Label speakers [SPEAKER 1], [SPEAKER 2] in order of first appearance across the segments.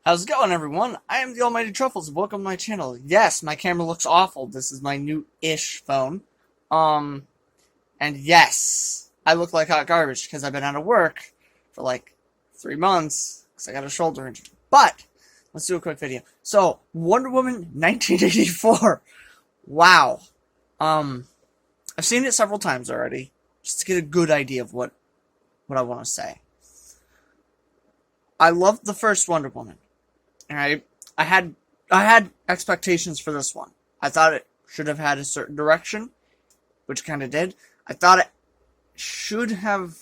[SPEAKER 1] How's it going, everyone? I am the Almighty Truffles. Welcome to my channel. Yes, my camera looks awful. This is my new-ish phone. And yes, I look like hot garbage because I've been out of work for like 3 months because I got a shoulder injury. But let's do a quick video. So, Wonder Woman 1984. Wow. I've seen it several times already just to get a good idea of what I want to say. I loved the first Wonder Woman. Alright, I had expectations for this one. I thought it should have had a certain direction, which kind of did. I thought it should have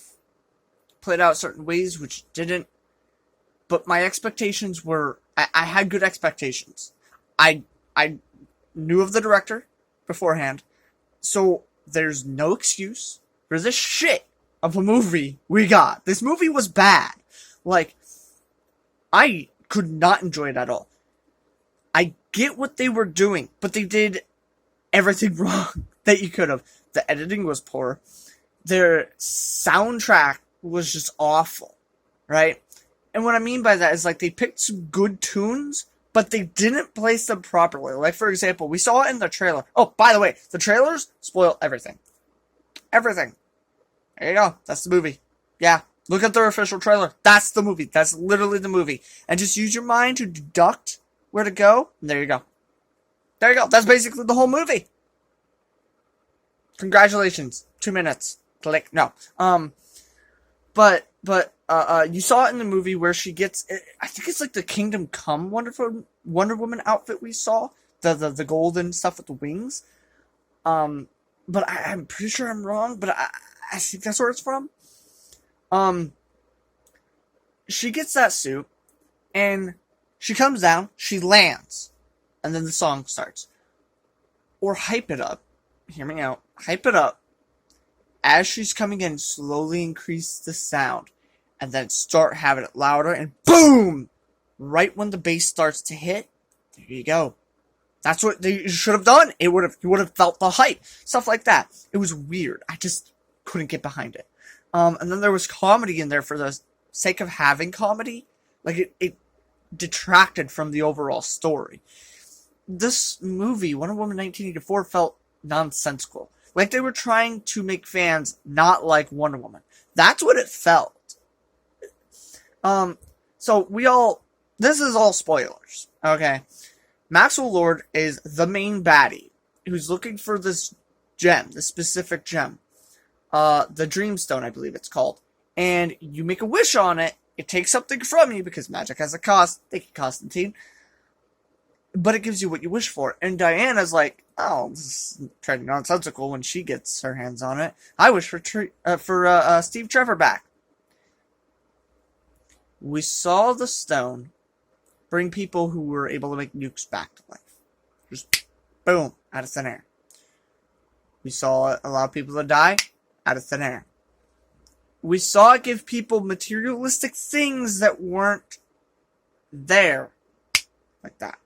[SPEAKER 1] played out certain ways, which didn't. But my expectations were, I had good expectations. I knew of the director beforehand, so there's no excuse for this shit of a movie we got. This movie was bad. Like, I could not enjoy it at all. I get what they were doing, but they did everything wrong that you could have. The editing was poor. Their soundtrack was just awful, right? And what I mean by that is, like, they picked some good tunes, but they didn't place them properly. Like, for example, we saw it in the trailer. Oh, by the way, the trailers spoil everything. Everything. There you go. That's the movie. Yeah. Look at their official trailer. That's the movie. That's literally the movie. And just use your mind to deduct where to go. And there you go. There you go. That's basically the whole movie. Congratulations. 2 minutes. Click. No. But you saw it in the movie where she gets, I think it's like the Kingdom Come Wonder Woman outfit we saw. The golden stuff with the wings. But I'm pretty sure I'm wrong, but I think that's where it's from. She gets that suit, and she comes down, she lands, and then the song starts. Or hype it up. Hear me out. Hype it up. As she's coming in, slowly increase the sound, and then start having it louder, and boom! Right when the bass starts to hit, there you go. That's what they should have done. You would have felt the hype. Stuff like that. It was weird. I just couldn't get behind it. And then there was comedy in there for the sake of having comedy. Like, it detracted from the overall story. This movie, Wonder Woman 1984, felt nonsensical. Like they were trying to make fans not like Wonder Woman. That's what it felt. So this is all spoilers, okay? Maxwell Lord is the main baddie who's looking for this gem, this specific gem. The Dreamstone, I believe it's called. And you make a wish on it. It takes something from you because magic has a cost. Thank you, Constantine. But it gives you what you wish for. And Diana's like, oh, this is pretty nonsensical when she gets her hands on it. I wish for Steve Trevor back. We saw the stone bring people who were able to make nukes back to life. Just boom, out of thin air. We saw a lot of people that die out of thin air. We saw it give people materialistic things that weren't there. Like that.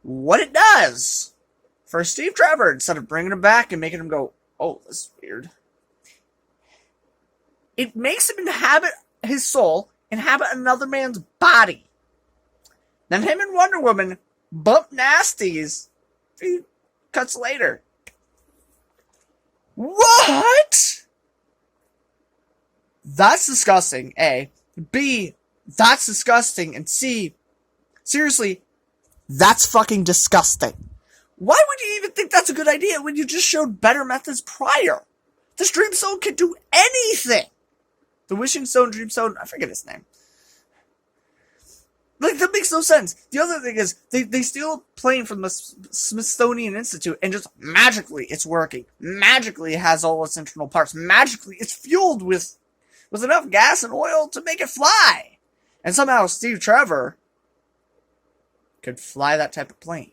[SPEAKER 1] What it does for Steve Trevor, instead of bringing him back and making him go, oh, this is weird. It makes him inhabit his soul, inhabit another man's body. Then him and Wonder Woman bump nasties. A few cuts later. What? That's disgusting, A. B, that's disgusting. And C, seriously, that's fucking disgusting. Why would you even think that's a good idea when you just showed better methods prior? This Dreamstone can do anything. The Wishing Stone, Dreamstone, I forget his name. Like, that makes no sense. The other thing is, they steal a plane from the Smithsonian Institute, and just magically it's working. Magically it has all its internal parts. Magically it's fueled with enough gas and oil to make it fly. And somehow Steve Trevor could fly that type of plane.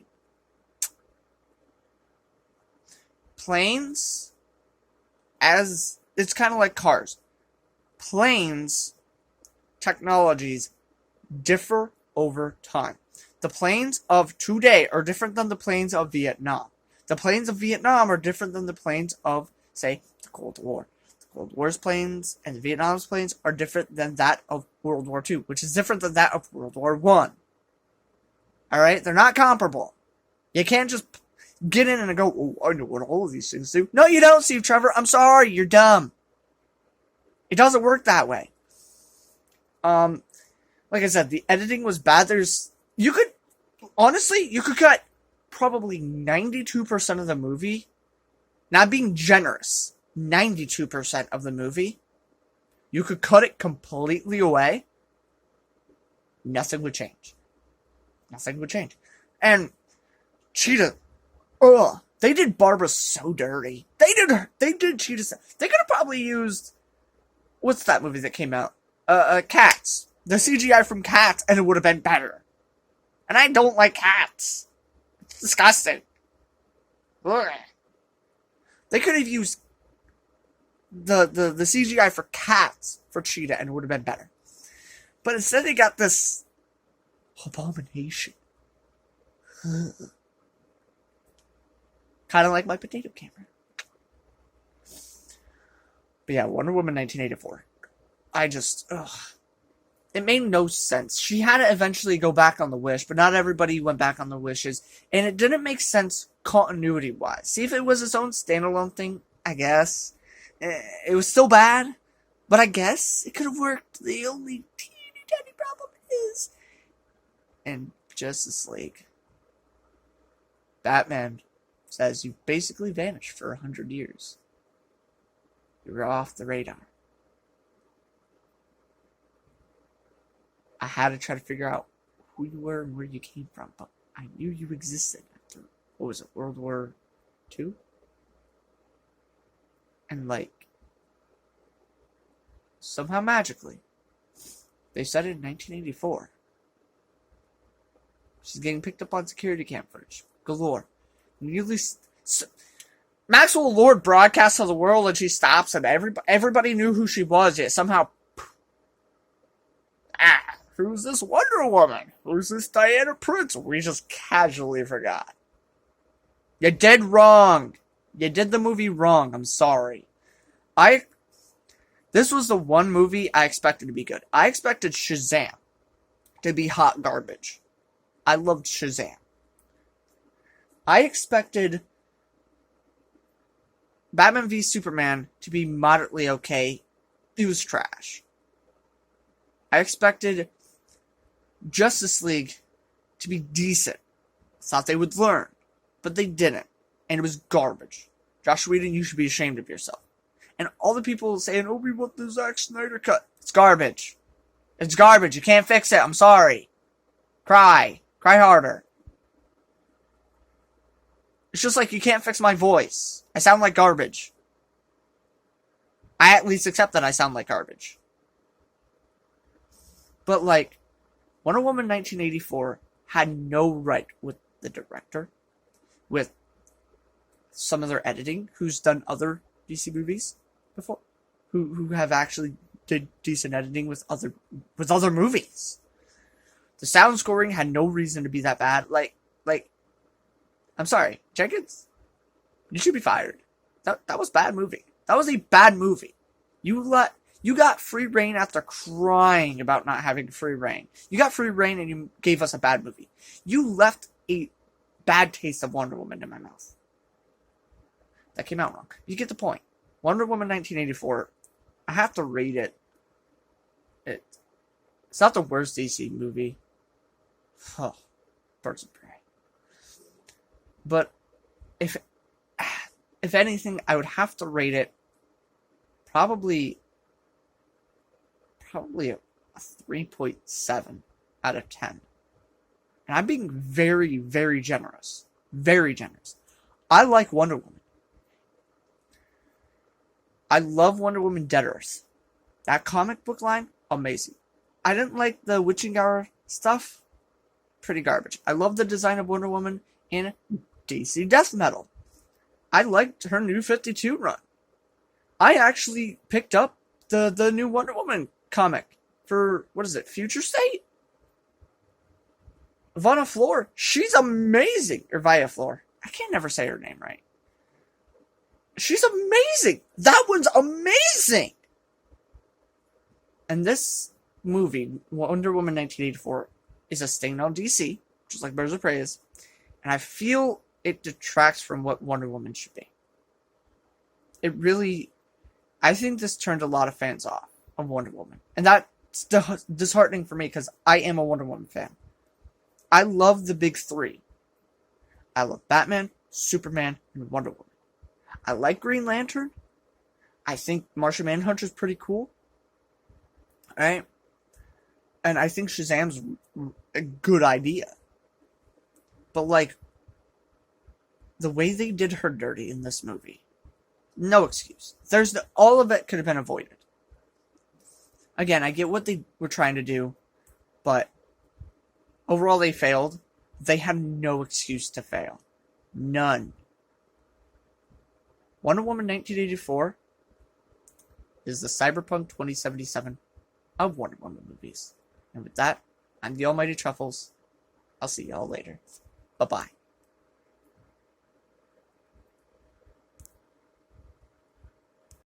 [SPEAKER 1] Planes, it's kind of like cars. Planes, technologies, differ over time. The planes of today are different than the planes of Vietnam. The planes of Vietnam are different than the planes of, say, the Cold War. The World War's planes and Vietnam's planes are different than that of World War II, which is different than that of World War One. Alright? They're not comparable. You can't just get in and go, oh, I know what all of these things do. No, you don't, Steve Trevor. I'm sorry, you're dumb. It doesn't work that way. Like I said, the editing was bad. Honestly, you could cut probably 92% of the movie. Not being generous. 92% of the movie. You could cut it completely away. Nothing would change. Nothing would change. And Cheetah, they did Barbara so dirty. They did Cheetah. They could have probably used, what's that movie that came out? Cats. The CGI from Cats, and it would have been better. And I don't like cats. It's disgusting. Ugh. They could have used the CGI for Cats for Cheetah, and it would have been better. But instead they got this abomination. Kind of like my potato camera. But yeah, Wonder Woman 1984. It made no sense. She had to eventually go back on the Wish, but not everybody went back on the Wishes. And it didn't make sense continuity-wise. See, if it was its own standalone thing, I guess. It was still bad, but I guess it could have worked. The only teeny tiny problem is in Justice League, Batman says you basically vanished for 100 years. You were off the radar. I had to try to figure out who you were and where you came from, but I knew you existed after, what was it, World War II? And somehow magically, they said it in 1984. She's getting picked up on security cam footage. Galore. Maxwell Lord broadcasts to the world and she stops and everybody knew who she was, yet somehow... who's this Wonder Woman? Who's this Diana Prince? We just casually forgot. You did wrong. You did the movie wrong. I'm sorry. This was the one movie I expected to be good. I expected Shazam to be hot garbage. I loved Shazam. I expected Batman v Superman to be moderately okay. It was trash. I expected Justice League to be decent. Thought they would learn. But they didn't. And it was garbage. Josh Whedon, you should be ashamed of yourself. And all the people saying, oh, we want the Zack Snyder cut. It's garbage. It's garbage. You can't fix it. I'm sorry. Cry. Cry harder. It's just like you can't fix my voice. I sound like garbage. I at least accept that I sound like garbage. But Wonder Woman 1984 had no right with the director, with some of their editing, who's done other DC movies before, who have actually did decent editing with other movies. The sound scoring had no reason to be that bad. I'm sorry, Jenkins, you should be fired. That was a bad movie. That was a bad movie. You got free reign after crying about not having free reign. You got free reign and you gave us a bad movie. You left a bad taste of Wonder Woman in my mouth. That came out wrong. You get the point. Wonder Woman 1984, I have to rate it. It's not the worst DC movie. Oh, Birds of Prey. But if anything, I would have to rate it probably a 3.7 out of 10. And I'm being very, very generous. Very generous. I like Wonder Woman. I love Wonder Woman Dead Earth. That comic book line, amazing. I didn't like the Witching Hour stuff. Pretty garbage. I love the design of Wonder Woman in DC Death Metal. I liked her new 52 run. I actually picked up the new Wonder Woman comic for, what is it, Future State? Ivana Floor, she's amazing. Or Via Floor. I can't never say her name right. She's amazing. That one's amazing. And this movie, Wonder Woman 1984, is a stain on DC, just like Birds of Prey is. And I feel it detracts from what Wonder Woman should be. It really, I think this turned a lot of fans off of Wonder Woman. And that's disheartening for me because I am a Wonder Woman fan. I love the big three. I love Batman, Superman, and Wonder Woman. I like Green Lantern. I think Martian Manhunter is pretty cool. Right? And I think Shazam's a good idea. But, like, the way they did her dirty in this movie, no excuse. All of it could have been avoided. Again, I get what they were trying to do, but overall they failed. They have no excuse to fail. None. Wonder Woman 1984 is the Cyberpunk 2077 of Wonder Woman movies. And with that, I'm the Almighty Truffles. I'll see y'all later. Bye-bye.